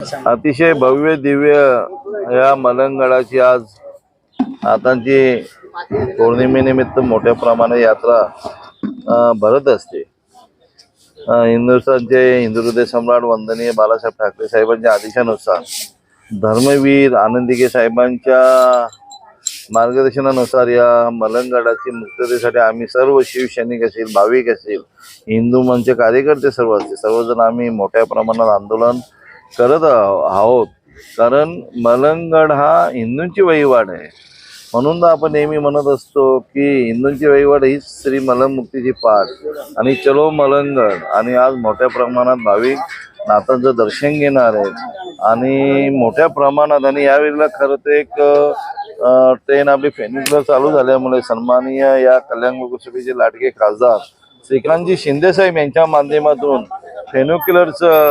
अतिशय भव्य दिव्य या मलंगडाची आज नातांची पौर्णिमेनिमित्त मोठ्या प्रमाणात यात्रा भरत असते। हिंदुस्थानचे हिंदू हृदय सम्राट वंदनीय बाळासाहेब ठाकरे साहेबांच्या आदेशानुसार धर्मवीर आनंदिके साहेबांच्या मार्गदर्शनानुसार या मलंगडाची मुक्ततेसाठी आम्ही सर्व शिवसैनिक असतील, भाविक असतील, हिंदू मंच कार्यकर्ते सर्व असतील, सर्वजण आम्ही मोठ्या प्रमाणात आंदोलन करत आहोत। कारण मलंगड हा हिंदूंची वहिवाट आहे, म्हणून आपण नेहमी म्हणत असतो की हिंदूंची वहिवाट हीच श्री मलंगमुक्तीची पाठ आणि चलो मलंगड। आणि आज मोठ्या प्रमाणात भाविक नाथांचं दर्शन घेणार आहेत आणि मोठ्या प्रमाणात आणि यावेळेला खरं तर एक ट्रेन आपली फेनिक्सला चालू झाल्यामुळे सन्माननीय या कल्याण लोकसभेचे लाडके खासदार श्रीकांतजी शिंदे साहेब यांच्या माध्यमातून फेनिक्युलरचं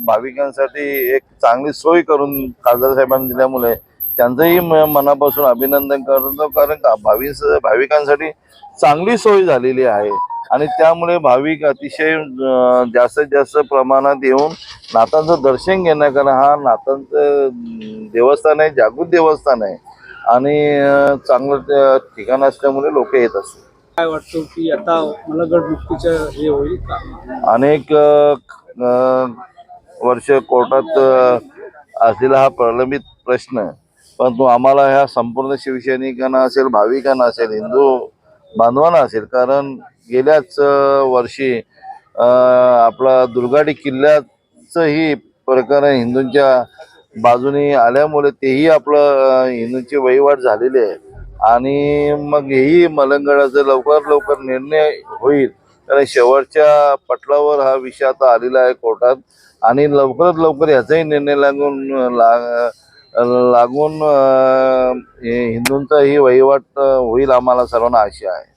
भाविकांसाठी एक चांगली सोय करून खासदार साहेबांनी दिल्यामुळे त्यांचंही मनापासून अभिनंदन करतो। कारण भाविकांसाठी चांगली सोय झालेली आहे आणि त्यामुळे भाविक अतिशय जास्तीत जास्त प्रमाणात येऊन नाथांचं दर्शन घेणं, कारण हा नाथांचं देवस्थान आहे, जागृत देवस्थान आहे आणि चांगलं ठिकाण असल्यामुळे लोक येत असतात। काय वाटतं की आता मलंगड मुक्तीचं हे होईल का? अनेक वर्ष कोर्टात असलेला हा प्रलंबित प्रश्न, परंतु आम्हाला ह्या संपूर्ण शिवसैनिकांना असेल, भाविकांना असेल, हिंदू बांधवांना असेल, कारण गेल्याच वर्षी आपला दुर्गाडी किल्ल्याचंही प्रकरण हिंदूंच्या बाजूने आल्यामुळे तेही आपलं हिंदूंची वहिवाट झालेली आहे आणि मग हेही मलंगडाचा लवकर निर्णय होईल। कारण शेवटच्या पटलावर हा विषय आता आलेला आहे कोर्टात आणि लवकरात लवकर याचाही निर्णय लागून हिंदूंचा ही वहिवाट होईल, आम्हाला सर्वांना आशा आहे।